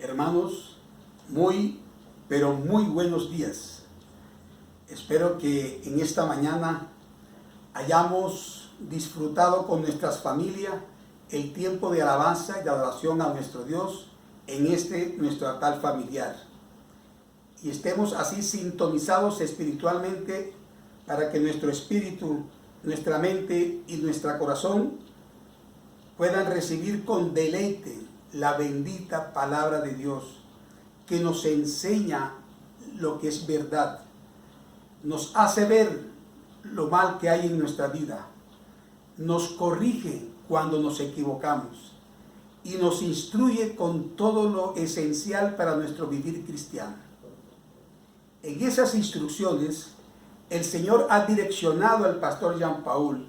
Hermanos, pero muy buenos días. Espero que en esta mañana hayamos disfrutado con nuestras familias el tiempo de alabanza y de adoración a nuestro Dios en nuestro altar familiar. Y estemos así sintonizados espiritualmente para que nuestro espíritu, nuestra mente y nuestro corazón puedan recibir con deleite la bendita palabra de Dios, que nos enseña lo que es verdad, nos hace ver lo mal que hay en nuestra vida, nos corrige cuando nos equivocamos y nos instruye con todo lo esencial para nuestro vivir cristiano. En esas instrucciones, el Señor ha direccionado al pastor Jean Paul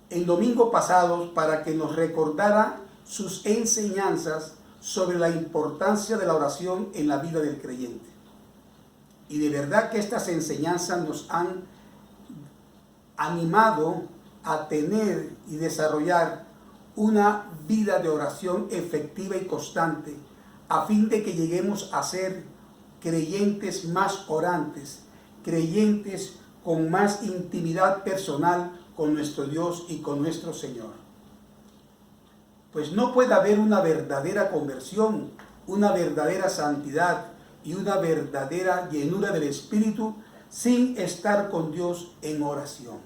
el domingo pasado para que nos recordara sus enseñanzas sobre la importancia de la oración en la vida del creyente. Y de verdad que estas enseñanzas nos han animado a tener y desarrollar una vida de oración efectiva y constante, a fin de que lleguemos a ser creyentes más orantes, creyentes con más intimidad personal con nuestro Dios y con nuestro Señor. Pues no puede haber una verdadera conversión, una verdadera santidad y una verdadera llenura del Espíritu sin estar con Dios en oración.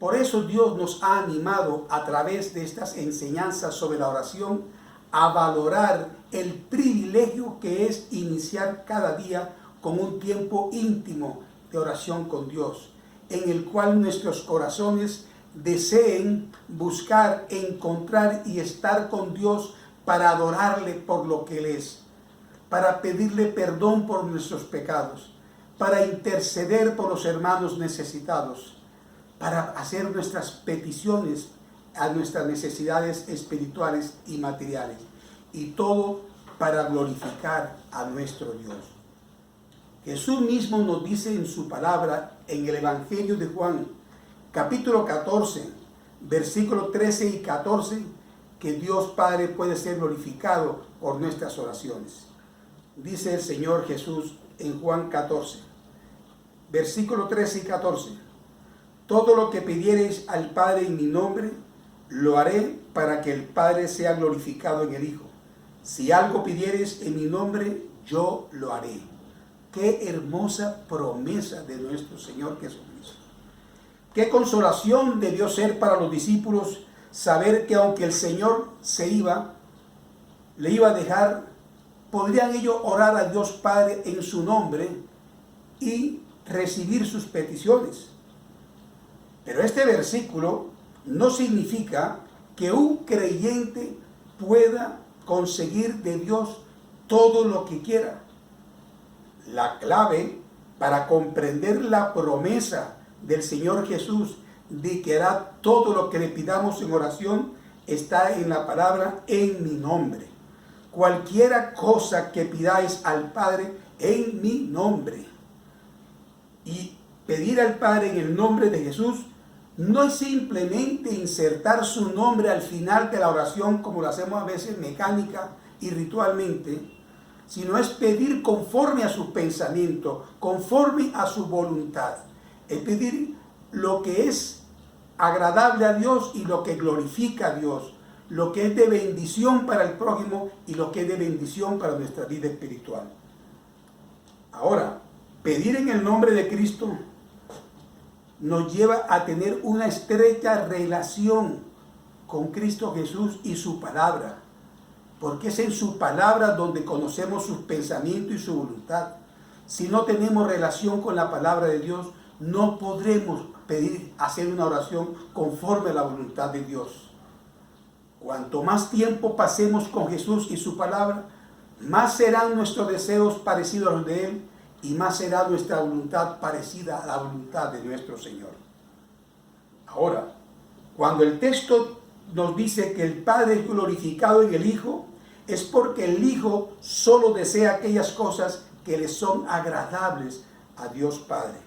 Por eso Dios nos ha animado a través de estas enseñanzas sobre la oración a valorar el privilegio que es iniciar cada día con un tiempo íntimo de oración con Dios, en el cual nuestros corazones deseen buscar, encontrar y estar con Dios para adorarle por lo que Él es, para pedirle perdón por nuestros pecados, para interceder por los hermanos necesitados, para hacer nuestras peticiones a nuestras necesidades espirituales y materiales, y todo para glorificar a nuestro Dios. Jesús mismo nos dice en su palabra en el Evangelio de Juan, capítulo 14, versículos 13 y 14, que Dios Padre puede ser glorificado por nuestras oraciones. Dice el Señor Jesús en Juan 14, versículos 13 y 14. Todo lo que pidiereis al Padre en mi nombre, lo haré para que el Padre sea glorificado en el Hijo. Si algo pidiereis en mi nombre, yo lo haré. Qué hermosa promesa de nuestro Señor Jesucristo. Qué consolación debió ser para los discípulos saber que aunque el Señor le iba a dejar, podrían ellos orar a Dios Padre en su nombre y recibir sus peticiones. Pero este versículo no significa que un creyente pueda conseguir de Dios todo lo que quiera. La clave para comprender la promesa del Señor Jesús de que hará todo lo que le pidamos en oración está en la palabra en mi nombre. Cualquiera cosa que pidáis al Padre en mi nombre. Y pedir al Padre en el nombre de Jesús no es simplemente insertar su nombre al final de la oración como lo hacemos a veces mecánica y ritualmente, sino es pedir conforme a sus pensamientos, conforme a su voluntad. Es pedir lo que es agradable a Dios y lo que glorifica a Dios, lo que es de bendición para el prójimo y lo que es de bendición para nuestra vida espiritual. Ahora, pedir en el nombre de Cristo nos lleva a tener una estrecha relación con Cristo Jesús y su palabra, porque es en su palabra donde conocemos sus pensamientos y su voluntad. Si no tenemos relación con la palabra de Dios, no podremos hacer una oración conforme a la voluntad de Dios. Cuanto más tiempo pasemos con Jesús y su palabra, más serán nuestros deseos parecidos a los de Él y más será nuestra voluntad parecida a la voluntad de nuestro Señor. Ahora, cuando el texto nos dice que el Padre es glorificado en el Hijo, es porque el Hijo solo desea aquellas cosas que le son agradables a Dios Padre.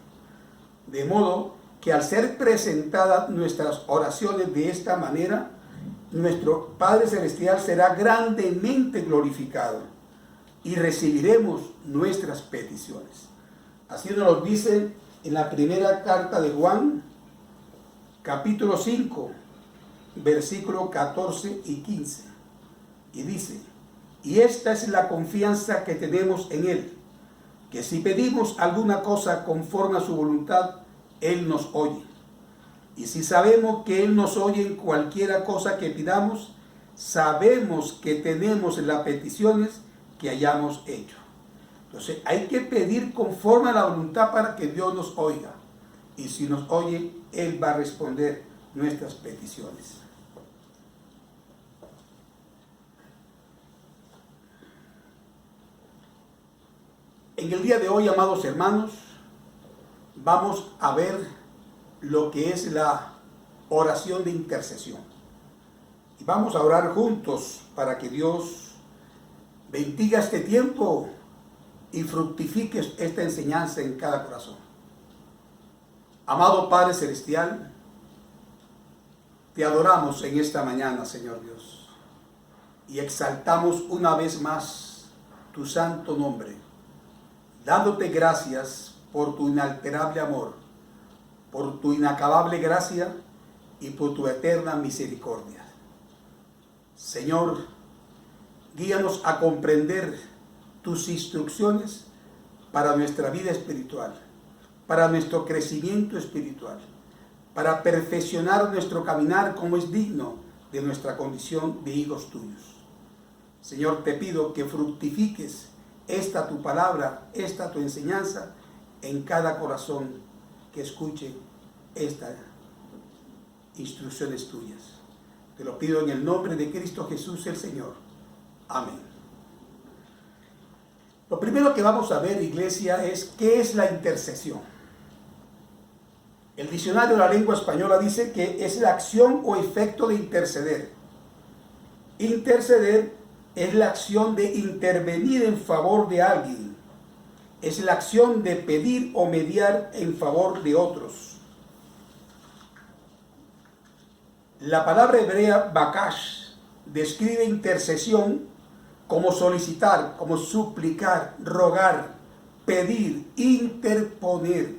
De modo que al ser presentadas nuestras oraciones de esta manera, nuestro Padre Celestial será grandemente glorificado. y recibiremos nuestras peticiones. Así nos lo dice en la primera carta de Juan, capítulo 5, versículos 14 y 15. Y dice: y esta es la confianza que tenemos en Él, que si pedimos alguna cosa conforme a su voluntad, Él nos oye. Y si sabemos que Él nos oye en cualquiera cosa que pidamos, sabemos que tenemos las peticiones que hayamos hecho. Entonces hay que pedir conforme a la voluntad para que Dios nos oiga. Y si nos oye, Él va a responder nuestras peticiones. En el día de hoy, amados hermanos, vamos a ver lo que es la oración de intercesión. Y vamos a orar juntos para que Dios bendiga este tiempo y fructifique esta enseñanza en cada corazón. Amado Padre Celestial, te adoramos en esta mañana, Señor Dios, y exaltamos una vez más tu santo nombre, dándote gracias por tu inalterable amor, por tu inacabable gracia y por tu eterna misericordia. Señor, guíanos a comprender tus instrucciones para nuestra vida espiritual, para nuestro crecimiento espiritual, para perfeccionar nuestro caminar como es digno de nuestra condición de hijos tuyos. Señor, te pido que fructifiques esta tu palabra, esta tu enseñanza en cada corazón que escuche estas instrucciones tuyas. Te lo pido en el nombre de Cristo Jesús el Señor. Amén. Lo primero que vamos a ver, iglesia, es ¿qué es la intercesión? El diccionario de la lengua española dice que es la acción o efecto de interceder. Interceder es la acción de intervenir en favor de alguien. Es la acción de pedir o mediar en favor de otros. La palabra hebrea bakash describe intercesión como solicitar, como suplicar, rogar, pedir, interponer.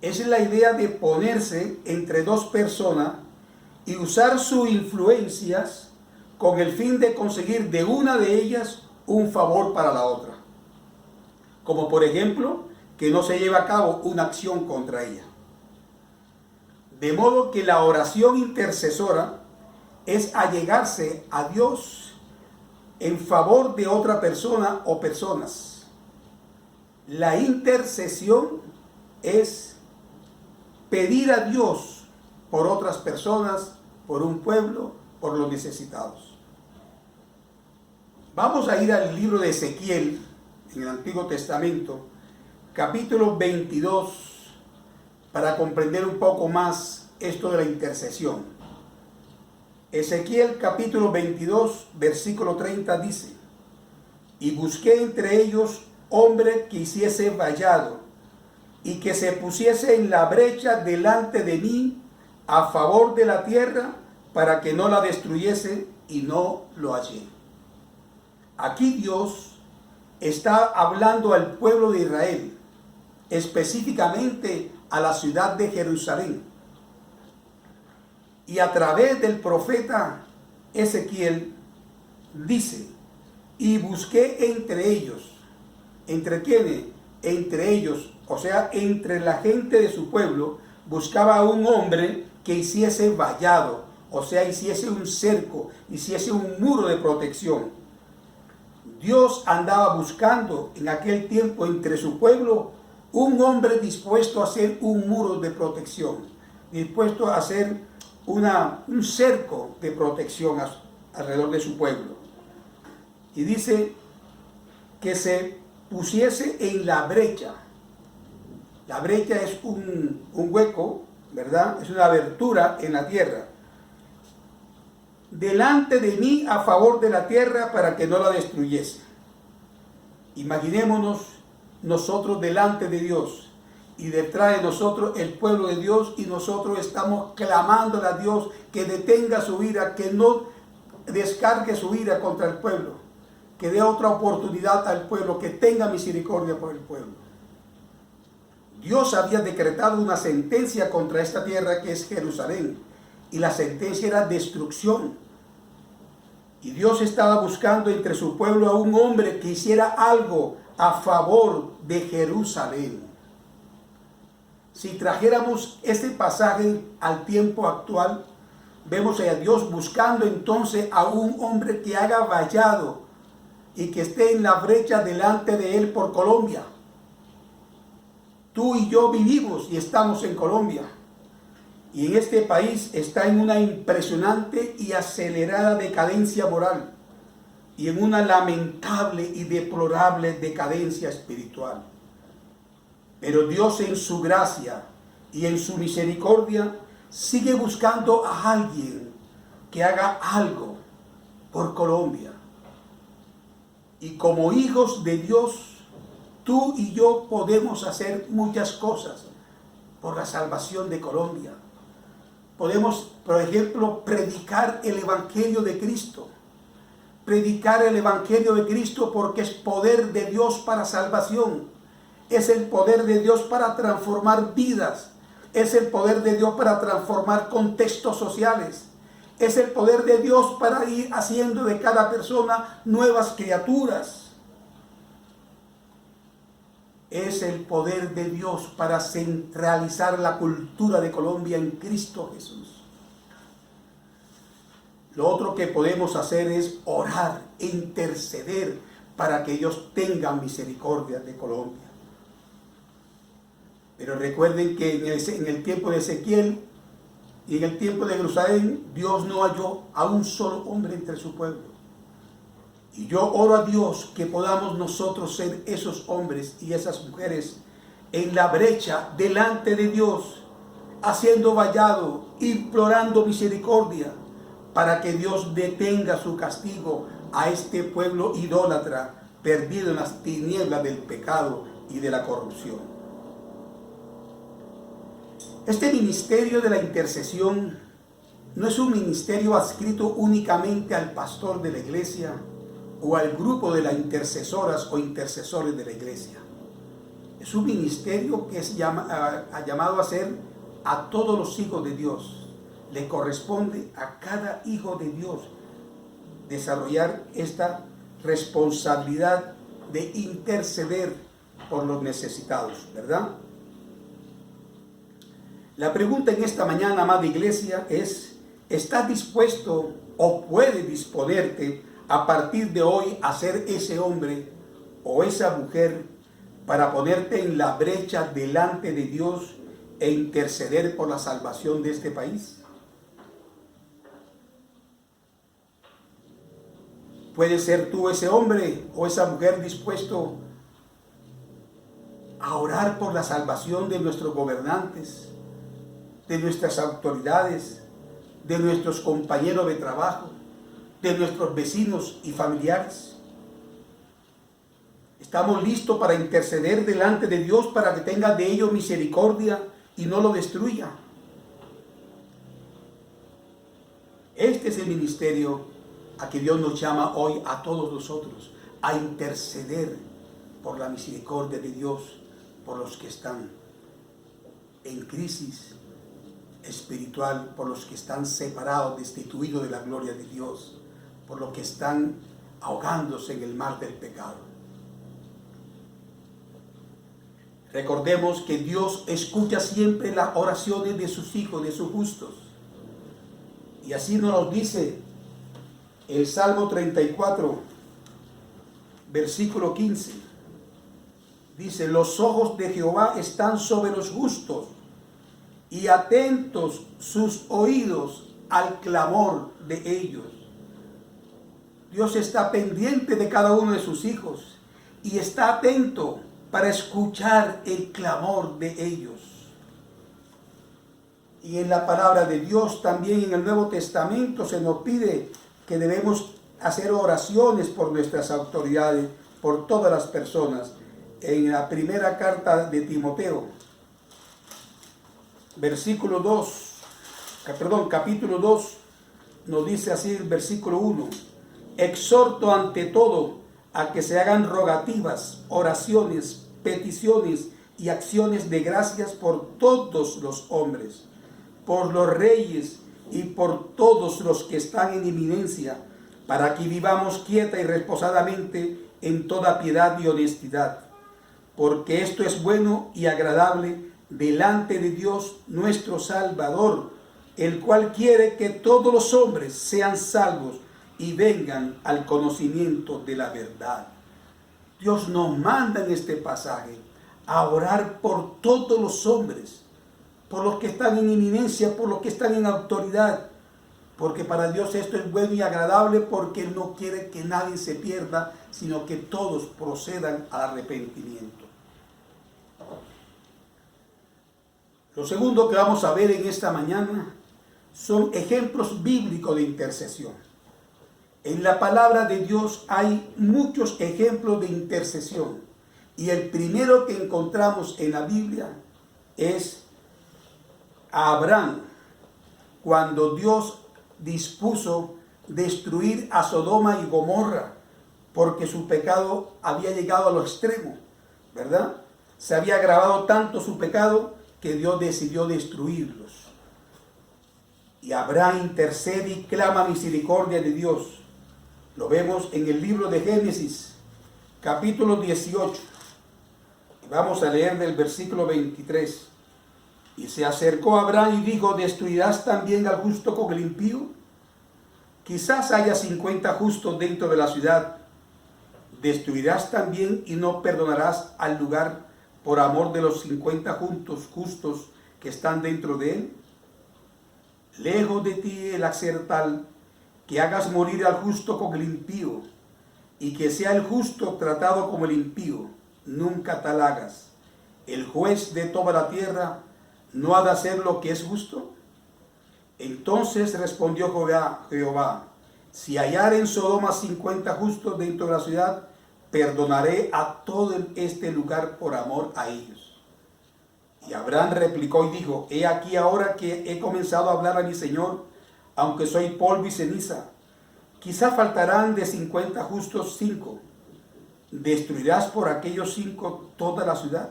Es la idea de ponerse entre dos personas y usar sus influencias con el fin de conseguir de una de ellas un favor para la otra. Como por ejemplo, que no se lleve a cabo una acción contra ella. De modo que la oración intercesora es allegarse a Dios en favor de otra persona o personas. La intercesión es pedir a Dios por otras personas, por un pueblo, por los necesitados. Vamos a ir al libro de Ezequiel, en el Antiguo Testamento, capítulo 22, para comprender un poco más esto de la intercesión. Ezequiel capítulo 22, versículo 30 dice: y busqué entre ellos hombre que hiciese vallado y que se pusiese en la brecha delante de mí a favor de la tierra para que no la destruyese, y no lo hallé. Aquí Dios está hablando al pueblo de Israel, específicamente a la ciudad de Jerusalén. Y a través del profeta Ezequiel dice: y busqué entre ellos. ¿Entre quiénes? Entre ellos, o sea, entre la gente de su pueblo, buscaba a un hombre que hiciese vallado, o sea, hiciese un cerco, hiciese un muro de protección. Dios andaba buscando en aquel tiempo entre su pueblo un hombre dispuesto a hacer un muro de protección, dispuesto a hacer un cerco de protección alrededor de su pueblo. Y dice que se pusiese en la brecha. La brecha es un hueco, ¿verdad? Es una abertura en la tierra. Delante de mí a favor de la tierra para que no la destruyese. Imaginémonos nosotros delante de Dios y detrás de nosotros el pueblo de Dios, y nosotros estamos clamándole a Dios que detenga su ira, que no descargue su ira contra el pueblo. que dé otra oportunidad al pueblo, que tenga misericordia por el pueblo. Dios había decretado una sentencia contra esta tierra que es Jerusalén, y la sentencia era destrucción. Y Dios estaba buscando entre su pueblo a un hombre que hiciera algo a favor de Jerusalén. Si trajéramos este pasaje al tiempo actual, vemos a Dios buscando entonces a un hombre que haga vallado y que esté en la brecha delante de él por Colombia. Tú y yo vivimos y estamos en Colombia. Y en este país está en una impresionante y acelerada decadencia moral y en una lamentable y deplorable decadencia espiritual. Pero Dios en su gracia y en su misericordia sigue buscando a alguien que haga algo por Colombia. Y como hijos de Dios, tú y yo podemos hacer muchas cosas por la salvación de Colombia. Podemos, por ejemplo, predicar el Evangelio de Cristo. Predicar el Evangelio de Cristo porque es poder de Dios para salvación. Es el poder de Dios para transformar vidas. Es el poder de Dios para transformar contextos sociales. Es el poder de Dios para ir haciendo de cada persona nuevas criaturas. Es el poder de Dios para centralizar la cultura de Colombia en Cristo Jesús. Lo otro que podemos hacer es orar, interceder para que Dios tenga misericordia de Colombia. Pero recuerden que en el tiempo de Ezequiel y en el tiempo de Jerusalén, Dios no halló a un solo hombre entre su pueblo. Y yo oro a Dios que podamos nosotros ser esos hombres y esas mujeres en la brecha delante de Dios, haciendo vallado, implorando misericordia, para que Dios detenga su castigo a este pueblo idólatra, perdido en las tinieblas del pecado y de la corrupción. Este ministerio de la intercesión no es un ministerio adscrito únicamente al pastor de la iglesia o al grupo de las intercesoras o intercesores de la iglesia. Es un ministerio que es llamado a ser a todos los hijos de Dios. Le corresponde a cada hijo de Dios desarrollar esta responsabilidad de interceder por los necesitados, ¿verdad? La pregunta en esta mañana, amada iglesia, es: ¿estás dispuesto o puedes disponerte a partir de hoy a ser ese hombre o esa mujer para ponerte en la brecha delante de Dios e interceder por la salvación de este país? ¿Puedes ser tú ese hombre o esa mujer dispuesto a orar por la salvación de nuestros gobernantes, de nuestras autoridades, de nuestros compañeros de trabajo, de nuestros vecinos y familiares? ¿Estamos listos para interceder delante de Dios para que tenga de ellos misericordia y no lo destruya? Este es el ministerio a que Dios nos llama hoy a todos nosotros, a interceder por la misericordia de Dios, por los que están en crisis espiritual, por los que están separados, destituidos de la gloria de Dios, por los que están ahogándose en el mar del pecado. Recordemos que Dios escucha siempre las oraciones de sus hijos, de sus justos. Y así nos lo dice el Salmo 34, versículo 15. Dice: los ojos de Jehová están sobre los justos y atentos sus oídos al clamor de ellos. Dios está pendiente de cada uno de sus hijos y está atento para escuchar el clamor de ellos. Y en la palabra de Dios, también en el Nuevo Testamento, se nos pide que debemos hacer oraciones por nuestras autoridades, por todas las personas. En la primera carta de Timoteo, capítulo 2, nos dice así el versículo 1: exhorto ante todo a que se hagan rogativas, oraciones, peticiones y acciones de gracias por todos los hombres, por los reyes y por todos los que están en eminencia, para que vivamos quieta y reposadamente en toda piedad y honestidad, porque esto es bueno y agradable delante de Dios nuestro Salvador, el cual quiere que todos los hombres sean salvos y vengan al conocimiento de la verdad. Dios nos manda en este pasaje a orar por todos los hombres, por los que están en eminencia, por los que están en autoridad, porque para Dios esto es bueno y agradable, porque Él no quiere que nadie se pierda, sino que todos procedan al arrepentimiento. Lo segundo que vamos a ver en esta mañana son ejemplos bíblicos de intercesión. En la palabra de Dios hay muchos ejemplos de intercesión, y el primero que encontramos en la Biblia es a Abraham, cuando Dios dispuso destruir a Sodoma y Gomorra, porque su pecado había llegado a lo extremo, ¿verdad? Se había agravado tanto su pecado que Dios decidió destruirlos. Y Abraham intercede y clama misericordia de Dios. Lo vemos en el libro de Génesis, capítulo 18. Vamos a leer del versículo 23. Y se acercó a Abraham y dijo: ¿destruirás también al justo con el impío? Quizás haya 50 justos dentro de la ciudad. ¿Destruirás también y no perdonarás al lugar por amor de los 50 justos que están dentro de él? Lejos de ti el hacer tal, que hagas morir al justo con el impío, y que sea el justo tratado como el impío. Nunca tal hagas. El juez de toda la tierra no ha de hacer lo que es justo. Entonces respondió Jehová: si hallar en Sodoma 50 justos dentro de la ciudad, perdonaré a todo este lugar por amor a ellos. Y Abraham replicó y dijo: he aquí ahora que he comenzado a hablar a mi Señor, aunque soy polvo y ceniza. Quizá faltarán de 50 justos 5. ¿Destruirás por aquellos 5 toda la ciudad?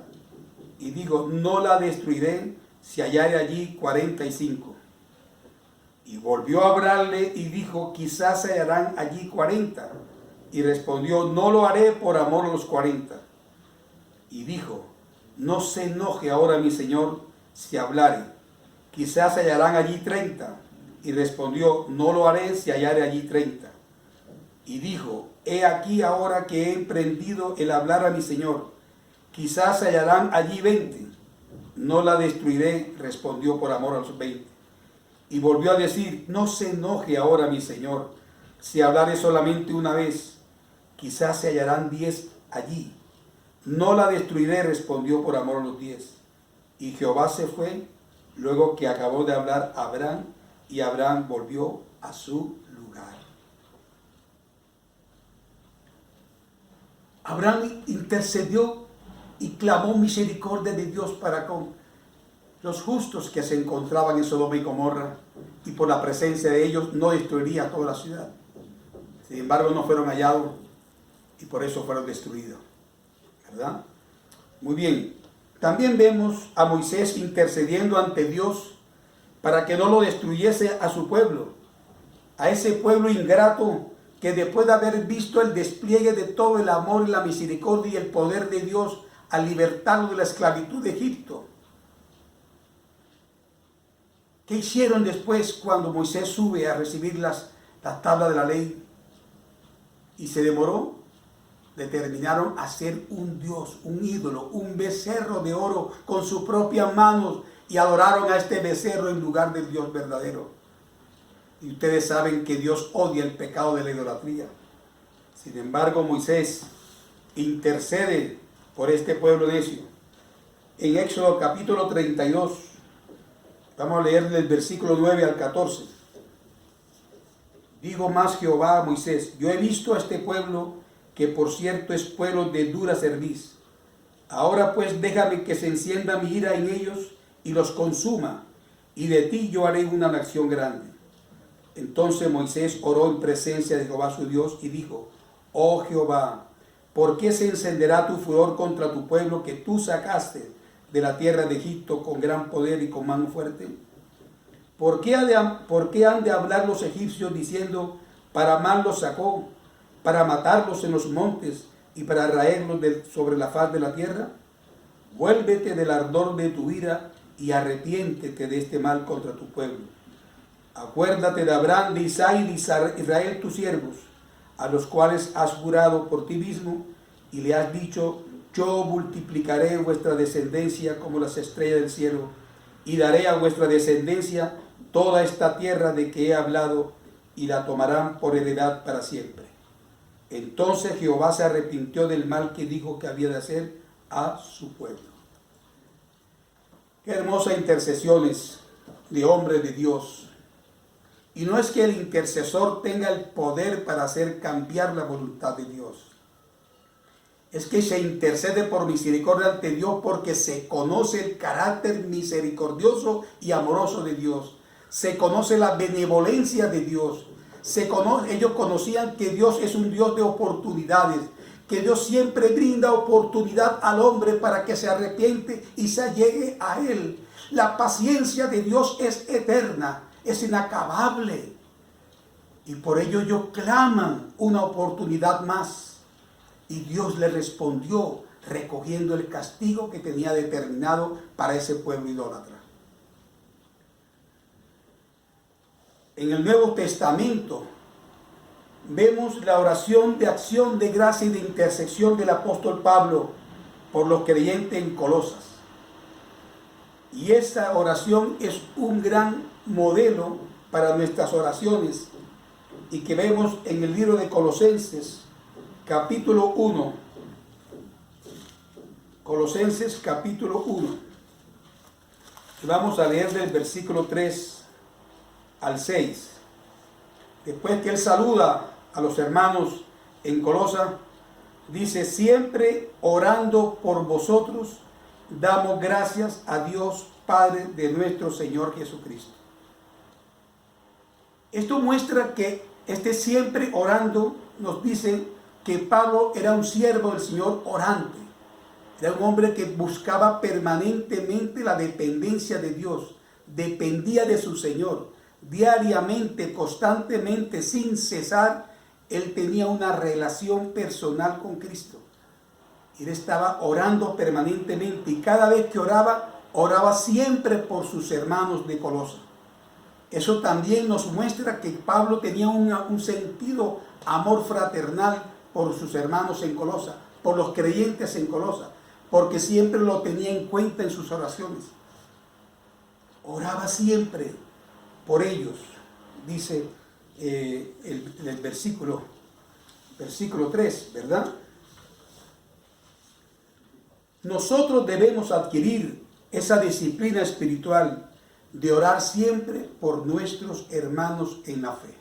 Y digo: no la destruiré si hallare allí 45. Y volvió a hablarle y dijo: quizás se hallarán allí 40. Y respondió: no lo haré por amor a los 40. Y dijo: no se enoje ahora mi Señor si hablare, quizás se hallarán allí 30. Y respondió: no lo haré si hallare allí 30. Y dijo: he aquí ahora que he emprendido el hablar a mi Señor, quizás se hallarán allí 20. No la destruiré, respondió, por amor a los 20. Y volvió a decir: no se enoje ahora mi Señor si hablare solamente una vez, quizás se hallarán 10 allí. No la destruiré, respondió, por amor a los 10. Y Jehová se fue luego que acabó de hablar a Abraham, y Abraham volvió a su lugar. Abraham intercedió y clamó misericordia de Dios para con los justos que se encontraban en Sodoma y Gomorra, y por la presencia de ellos no destruiría toda la ciudad. Sin embargo, no fueron hallados y por eso fueron destruidos, ¿verdad? Muy bien. También vemos a Moisés intercediendo ante Dios para que no lo destruyese a su pueblo, a ese pueblo ingrato que después de haber visto el despliegue de todo el amor y la misericordia y el poder de Dios al libertarlo de la esclavitud de Egipto, ¿qué hicieron después cuando Moisés sube a recibir las tablas de la ley y se demoró? Determinaron hacer un dios, un ídolo, un becerro de oro con sus propias manos, y adoraron a este becerro en lugar del Dios verdadero. Y ustedes saben que Dios odia el pecado de la idolatría. Sin embargo, Moisés intercede por este pueblo necio. En Éxodo capítulo 32, vamos a leer del versículo 9 al 14. Dijo más Jehová a Moisés: yo he visto a este pueblo, que por cierto es pueblo de dura cerviz. Ahora pues déjame que se encienda mi ira en ellos y los consuma, y de ti yo haré una nación grande. Entonces Moisés oró en presencia de Jehová su Dios y dijo: oh Jehová, ¿Por qué se encenderá tu furor contra tu pueblo que tú sacaste de la tierra de Egipto con gran poder y con mano fuerte? ¿Por qué han de hablar los egipcios diciendo, para mal los sacó, para matarlos en los montes y para raerlos sobre la faz de la tierra? Vuélvete del ardor de tu ira y arrepiéntete de este mal contra tu pueblo. Acuérdate de Abraham, de Isaac y de Israel tus siervos, a los cuales has jurado por ti mismo y le has dicho, yo multiplicaré vuestra descendencia como las estrellas del cielo y daré a vuestra descendencia toda esta tierra de que he hablado y la tomarán por heredad para siempre. Entonces Jehová se arrepintió del mal que dijo que había de hacer a su pueblo. Qué hermosas intercesiones de hombres de Dios. Y no es que el intercesor tenga el poder para hacer cambiar la voluntad de Dios. Es que se intercede por misericordia ante Dios porque se conoce el carácter misericordioso y amoroso de Dios. Se conoce la benevolencia de Dios. Ellos conocían que Dios es un Dios de oportunidades, que Dios siempre brinda oportunidad al hombre para que se arrepiente y se allegue a Él. La paciencia de Dios es eterna, es inacabable. Y por ello ellos claman una oportunidad más. Y Dios le respondió recogiendo el castigo que tenía determinado para ese pueblo idólatra. En el Nuevo Testamento vemos la oración de acción de gracia y de intercesión del apóstol Pablo por los creyentes en Colosas. Y esta oración es un gran modelo para nuestras oraciones y que vemos en el libro de Colosenses, capítulo 1. Colosenses, capítulo 1. Y vamos a leer del versículo 3 al 6. Después que él saluda a los hermanos en Colosa, dice, siempre orando por vosotros, damos gracias a Dios Padre de nuestro Señor Jesucristo. Esto muestra que siempre orando nos dice que Pablo era un siervo del Señor orante. Era un hombre que buscaba permanentemente la dependencia de Dios. Dependía de su Señor. Diariamente, constantemente, sin cesar, él tenía una relación personal con Cristo. Él estaba orando permanentemente y cada vez que oraba siempre por sus hermanos de Colosa. Eso también nos muestra que Pablo tenía un sentido amor fraternal por sus hermanos en Colosa, por los creyentes en Colosa, porque siempre lo tenía en cuenta en sus oraciones. Oraba siempre por ellos, dice el versículo 3, ¿verdad? Nosotros debemos adquirir esa disciplina espiritual de orar siempre por nuestros hermanos en la fe.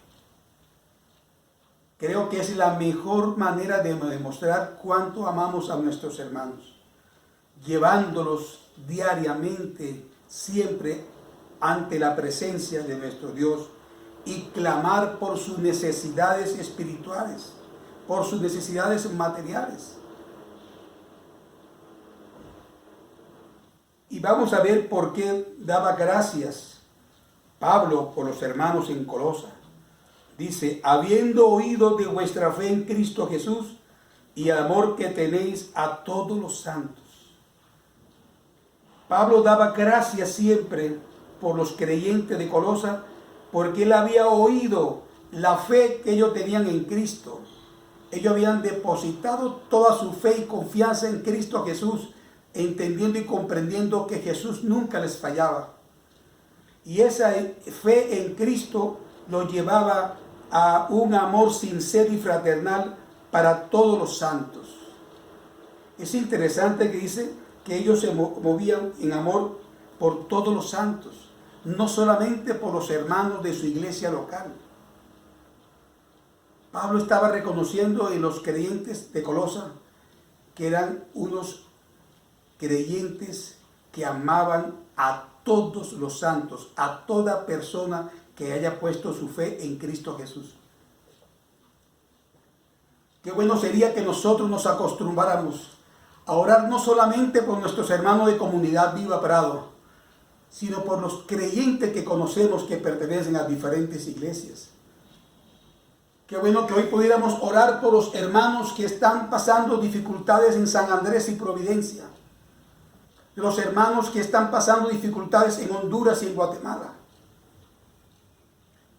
Creo que es la mejor manera de demostrar cuánto amamos a nuestros hermanos, llevándolos diariamente, siempre ante la presencia de nuestro Dios y clamar por sus necesidades espirituales, por sus necesidades materiales. Y vamos a ver por qué daba gracias Pablo por los hermanos en Colosa. Dice, habiendo oído de vuestra fe en Cristo Jesús y el amor que tenéis a todos los santos. Pablo daba gracias siempre por los creyentes de Colosa porque él había oído la fe que ellos tenían en Cristo. Ellos habían depositado toda su fe y confianza en Cristo Jesús, entendiendo y comprendiendo que Jesús nunca les fallaba. Y esa fe en Cristo los llevaba a un amor sincero y fraternal para todos los santos. Es interesante que dice que ellos se movían en amor por todos los santos, no solamente por los hermanos de su iglesia local. Pablo estaba reconociendo en los creyentes de Colosa que eran unos creyentes que amaban a todos los santos, a toda persona que haya puesto su fe en Cristo Jesús. Qué bueno sería que nosotros nos acostumbráramos a orar no solamente por nuestros hermanos de Comunidad Viva Prado, sino por los creyentes que conocemos que pertenecen a diferentes iglesias. Qué bueno que hoy pudiéramos orar por los hermanos que están pasando dificultades en San Andrés y Providencia, los hermanos que están pasando dificultades en Honduras y en Guatemala.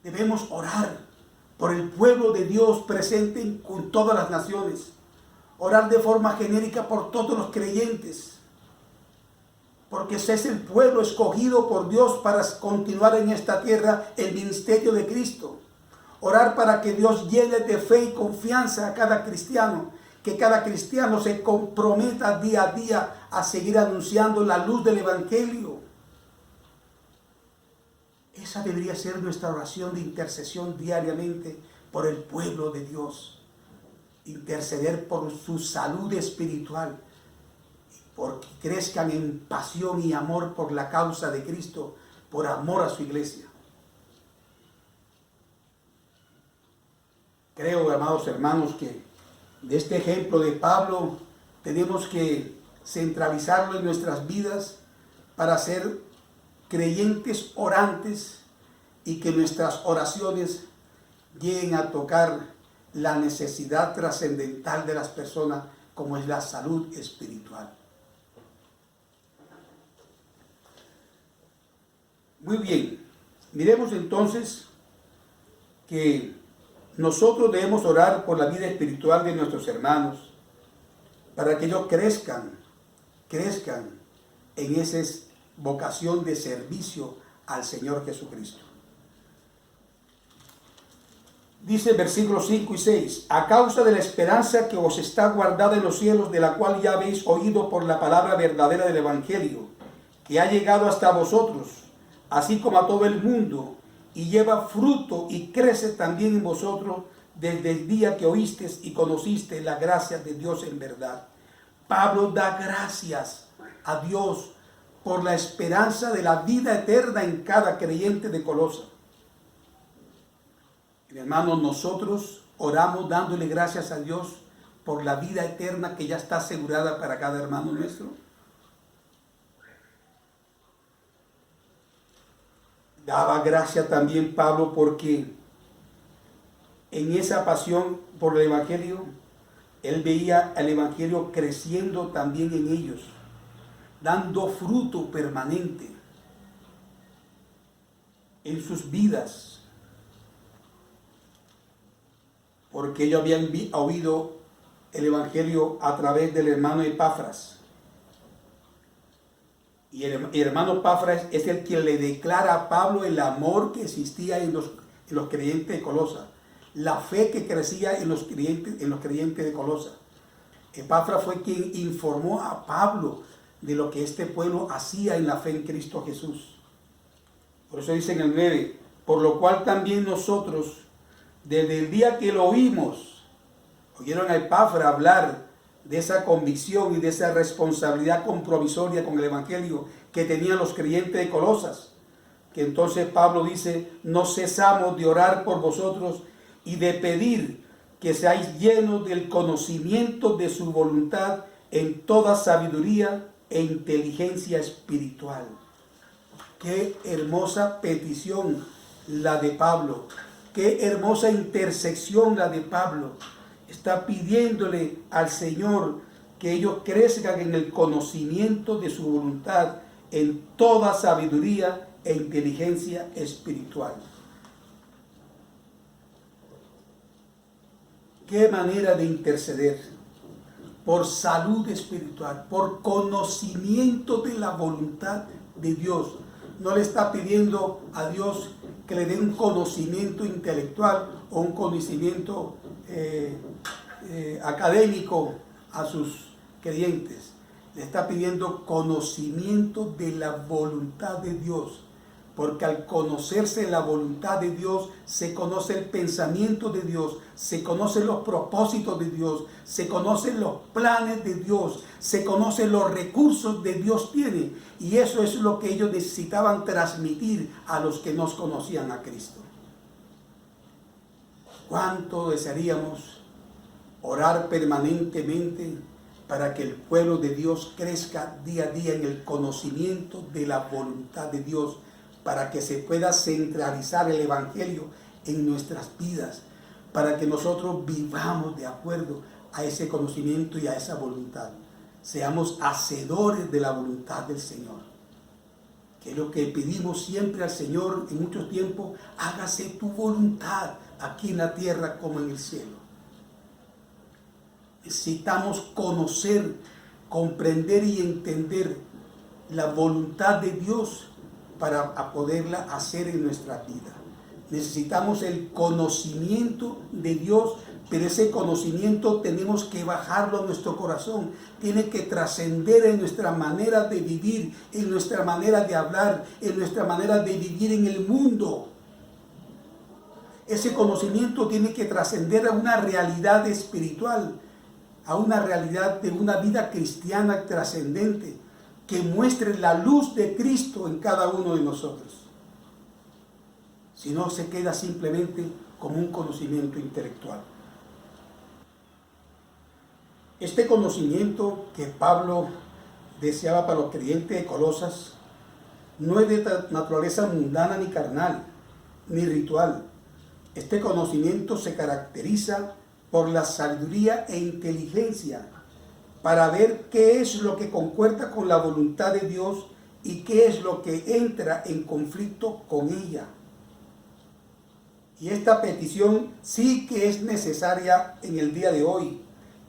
Debemos orar por el pueblo de Dios presente con todas las naciones. Orar de forma genérica por todos los creyentes. Porque ese es el pueblo escogido por Dios para continuar en esta tierra el ministerio de Cristo. Orar para que Dios llene de fe y confianza a cada cristiano. Que cada cristiano se comprometa día a día a seguir anunciando la luz del Evangelio. Esa debería ser nuestra oración de intercesión diariamente por el pueblo de Dios. Interceder por su salud espiritual, porque crezcan en pasión y amor por la causa de Cristo, por amor a su iglesia. Creo, amados hermanos, que de este ejemplo de Pablo tenemos que centralizarlo en nuestras vidas para ser creyentes orantes y que nuestras oraciones lleguen a tocar la necesidad trascendental de las personas, como es la salud espiritual. Muy bien, miremos entonces que nosotros debemos orar por la vida espiritual de nuestros hermanos, para que ellos crezcan en esa vocación de servicio al Señor Jesucristo. Dice versículos 5 y 6, a causa de la esperanza que os está guardada en los cielos, de la cual ya habéis oído por la palabra verdadera del Evangelio, que ha llegado hasta vosotros, así como a todo el mundo, y lleva fruto y crece también en vosotros desde el día que oísteis y conociste la gracia de Dios en verdad. Pablo da gracias a Dios por la esperanza de la vida eterna en cada creyente de Colosas. Hermanos, nosotros oramos dándole gracias a Dios por la vida eterna que ya está asegurada para cada hermano nuestro. Daba gracia también Pablo porque en esa pasión por el Evangelio, él veía al Evangelio creciendo también en ellos, dando fruto permanente en sus vidas. Porque ellos habían oído el Evangelio a través del hermano Epafras. Y el hermano Epafras es el que le declara a Pablo el amor que existía en los creyentes de Colosas, la fe que crecía en los creyentes de Colosas. Epafras fue quien informó a Pablo de lo que este pueblo hacía en la fe en Cristo Jesús. Por eso dice en el 9, por lo cual también nosotros, desde el día que lo oímos, oyeron a Epafras hablar de esa convicción y de esa responsabilidad compromisoria con el Evangelio que tenían los creyentes de Colosas, que entonces Pablo dice, no cesamos de orar por vosotros y de pedir que seáis llenos del conocimiento de su voluntad en toda sabiduría e inteligencia espiritual. Qué hermosa petición la de Pablo. Qué hermosa intersección la de Pablo. Está pidiéndole al Señor que ellos crezcan en el conocimiento de su voluntad, en toda sabiduría e inteligencia espiritual. Qué manera de interceder por salud espiritual, por conocimiento de la voluntad de Dios. No le está pidiendo a Dios que le dé un conocimiento intelectual o un conocimiento académico a sus creyentes. Le está pidiendo conocimiento de la voluntad de Dios, porque al conocerse la voluntad de Dios, se conoce el pensamiento de Dios, se conocen los propósitos de Dios, se conocen los planes de Dios, se conocen los recursos que Dios tiene, y eso es lo que ellos necesitaban transmitir a los que nos conocían a Cristo. ¿Cuánto desearíamos orar permanentemente para que el pueblo de Dios crezca día a día en el conocimiento de la voluntad de Dios, para que se pueda centralizar el Evangelio en nuestras vidas, para que nosotros vivamos de acuerdo a ese conocimiento y a esa voluntad. Seamos hacedores de la voluntad del Señor, que es lo que pedimos siempre al Señor en muchos tiempos: hágase tu voluntad aquí en la tierra como en el cielo. Necesitamos conocer, comprender y entender la voluntad de Dios para poderla hacer en nuestra vida. Necesitamos el conocimiento de Dios, pero ese conocimiento tenemos que bajarlo a nuestro corazón. Tiene que trascender en nuestra manera de vivir, en nuestra manera de hablar, en nuestra manera de vivir en el mundo. Ese conocimiento tiene que trascender a una realidad espiritual, a una realidad de una vida cristiana trascendente, que muestre la luz de Cristo en cada uno de nosotros. Si no, se queda simplemente como un conocimiento intelectual. Este conocimiento que Pablo deseaba para los creyentes de Colosas no es de naturaleza mundana ni carnal, ni ritual. Este conocimiento se caracteriza por la sabiduría e inteligencia para ver qué es lo que concuerda con la voluntad de Dios y qué es lo que entra en conflicto con ella. Y esta petición sí que es necesaria en el día de hoy,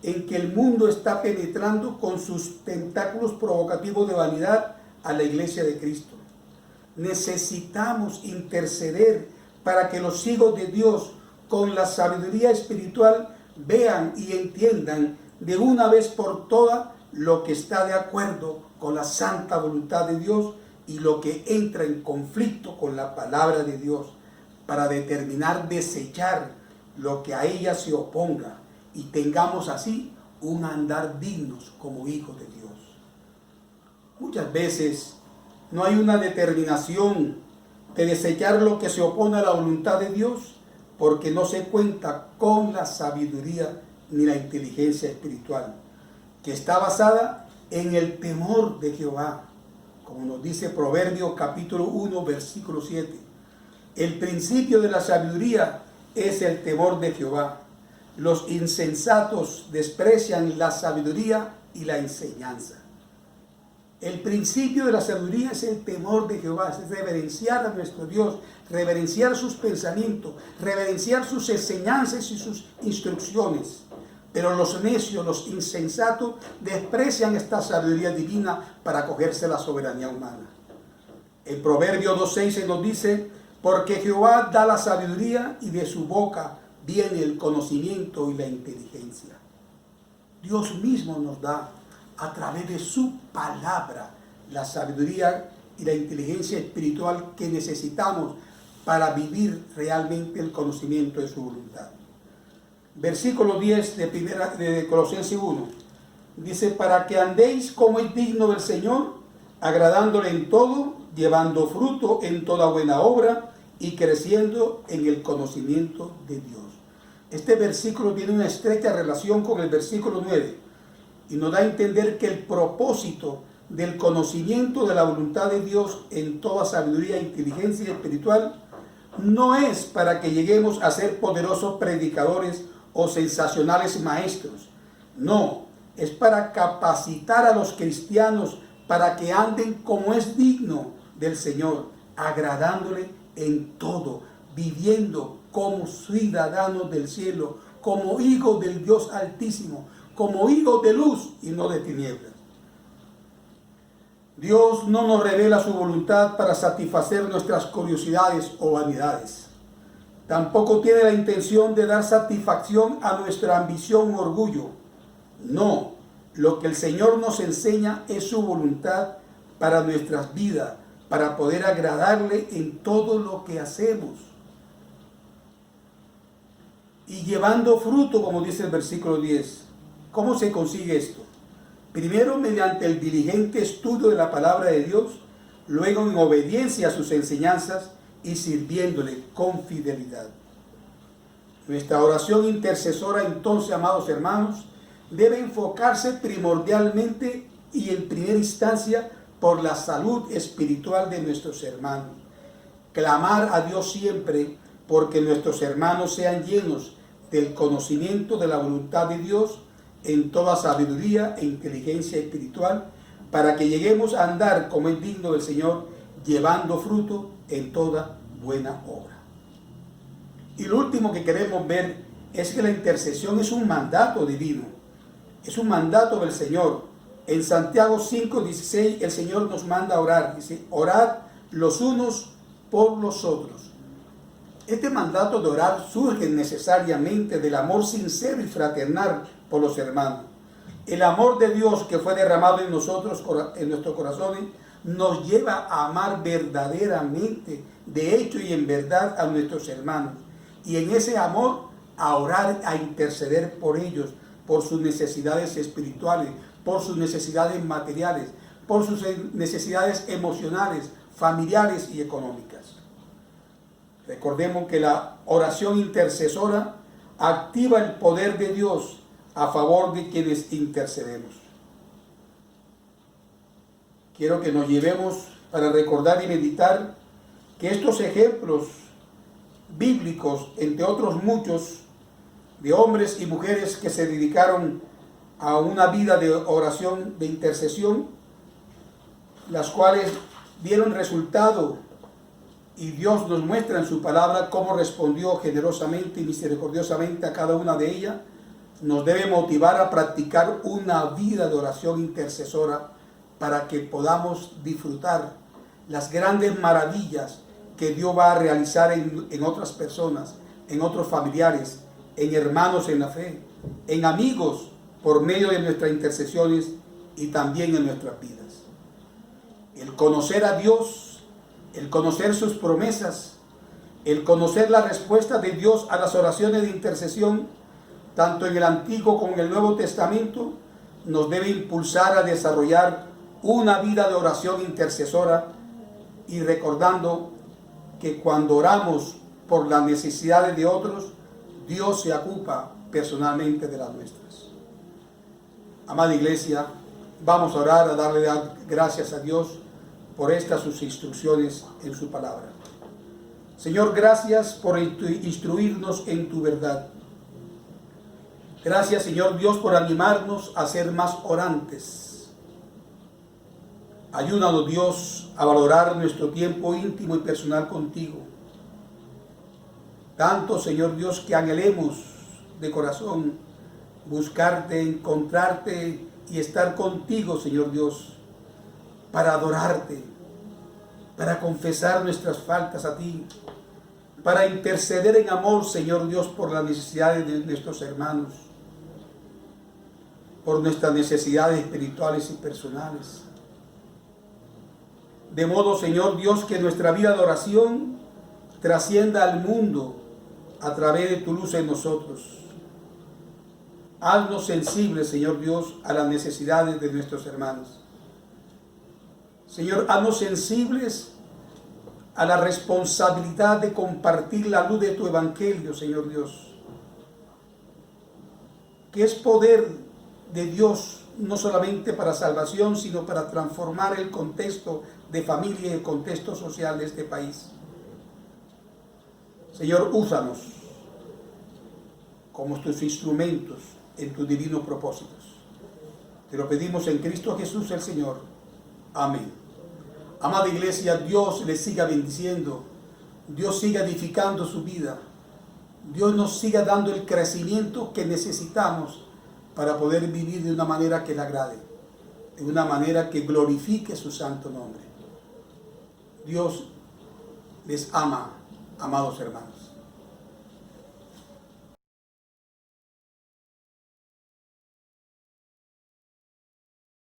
en que el mundo está penetrando con sus tentáculos provocativos de vanidad a la iglesia de Cristo. Necesitamos interceder para que los hijos de Dios, con la sabiduría espiritual, vean y entiendan de una vez por todas lo que está de acuerdo con la santa voluntad de Dios y lo que entra en conflicto con la palabra de Dios, para determinar desechar lo que a ella se oponga y tengamos así un andar dignos como hijos de Dios. Muchas veces no hay una determinación de desechar lo que se opone a la voluntad de Dios, porque no se cuenta con la sabiduría ni la inteligencia espiritual, que está basada en el temor de Jehová, como nos dice Proverbios capítulo 1, versículo 7. El principio de la sabiduría es el temor de Jehová. Los insensatos desprecian la sabiduría y la enseñanza. El principio de la sabiduría es el temor de Jehová, es reverenciar a nuestro Dios, reverenciar sus pensamientos, reverenciar sus enseñanzas y sus instrucciones. Pero los necios, los insensatos, desprecian esta sabiduría divina para acogerse a la soberanía humana. El Proverbio 2:6 nos dice: porque Jehová da la sabiduría y de su boca viene el conocimiento y la inteligencia. Dios mismo nos da a través de su palabra la sabiduría y la inteligencia espiritual que necesitamos para vivir realmente el conocimiento de su voluntad. Versículo 10 de Colosenses 1 dice: para que andéis como es digno del Señor, agradándole en todo, llevando fruto en toda buena obra y creciendo en el conocimiento de Dios. Este versículo tiene una estrecha relación con el versículo 9 y nos da a entender que el propósito del conocimiento de la voluntad de Dios en toda sabiduría e inteligencia espiritual no es para que lleguemos a ser poderosos predicadores o sensacionales maestros. No, es para capacitar a los cristianos para que anden como es digno del Señor, agradándole en todo, viviendo como ciudadanos del cielo, como hijos del Dios Altísimo, como hijos de luz y no de tinieblas. Dios no nos revela su voluntad para satisfacer nuestras curiosidades o vanidades. Tampoco tiene la intención de dar satisfacción a nuestra ambición o orgullo. No, lo que el Señor nos enseña es su voluntad para nuestras vidas, para poder agradarle en todo lo que hacemos. Y llevando fruto, como dice el versículo 10. ¿Cómo se consigue esto? Primero, mediante el diligente estudio de la palabra de Dios, luego en obediencia a sus enseñanzas y sirviéndole con fidelidad. Nuestra oración intercesora, entonces, amados hermanos, debe enfocarse primordialmente y en primera instancia por la salud espiritual de nuestros hermanos. Clamar a Dios siempre porque nuestros hermanos sean llenos del conocimiento de la voluntad de Dios en toda sabiduría e inteligencia espiritual, para que lleguemos a andar como es digno del Señor, llevando fruto en toda buena obra. Y lo último que queremos ver es que la intercesión es un mandato divino, es un mandato del Señor. En Santiago 5:16 el Señor nos manda a orar, dice: orad los unos por los otros. Este mandato de orar surge necesariamente del amor sincero y fraternal por los hermanos. El amor de Dios que fue derramado en nosotros, en nuestros corazones, nos lleva a amar verdaderamente, de hecho y en verdad, a nuestros hermanos. Y en ese amor a orar, a interceder por ellos, por sus necesidades espirituales, por sus necesidades materiales, por sus necesidades emocionales, familiares y económicas. Recordemos que la oración intercesora activa el poder de Dios a favor de quienes intercedemos. Quiero que nos llevemos para recordar y meditar que estos ejemplos bíblicos, entre otros muchos, de hombres y mujeres que se dedicaron a una vida de oración, de intercesión, las cuales dieron resultado, y Dios nos muestra en su palabra cómo respondió generosamente y misericordiosamente a cada una de ellas, nos debe motivar a practicar una vida de oración intercesora para que podamos disfrutar las grandes maravillas que Dios va a realizar en otras personas, en otros familiares, en hermanos en la fe, en amigos, por medio de nuestras intercesiones y también en nuestras vidas. El conocer a Dios, el conocer sus promesas, el conocer la respuesta de Dios a las oraciones de intercesión, tanto en el Antiguo como en el Nuevo Testamento, nos debe impulsar a desarrollar una vida de oración intercesora, y recordando que cuando oramos por las necesidades de otros, Dios se ocupa personalmente de las nuestras. Amada iglesia, vamos a orar, a darle gracias a Dios por estas sus instrucciones en su palabra. Señor, gracias por instruirnos en tu verdad. Gracias, Señor Dios, por animarnos a ser más orantes. Ayúdanos, Dios, a valorar nuestro tiempo íntimo y personal contigo. Tanto, Señor Dios, que anhelemos de corazón buscarte, encontrarte y estar contigo, Señor Dios, para adorarte, para confesar nuestras faltas a ti, para interceder en amor, Señor Dios, por las necesidades de nuestros hermanos, por nuestras necesidades espirituales y personales. De modo, Señor Dios, que nuestra vida de oración trascienda al mundo a través de tu luz en nosotros. Haznos sensibles, Señor Dios, a las necesidades de nuestros hermanos. Señor, haznos sensibles a la responsabilidad de compartir la luz de tu evangelio, Señor Dios, que es poder de Dios, no solamente para salvación, sino para transformar el contexto de familia y el contexto social de este país. Señor, úsanos como tus instrumentos en tus divinos propósitos. Te lo pedimos en Cristo Jesús el Señor. Amén. Amada iglesia, Dios les siga bendiciendo, Dios siga edificando su vida, Dios nos siga dando el crecimiento que necesitamos para poder vivir de una manera que le agrade, de una manera que glorifique su santo nombre. Dios les ama, amados hermanos.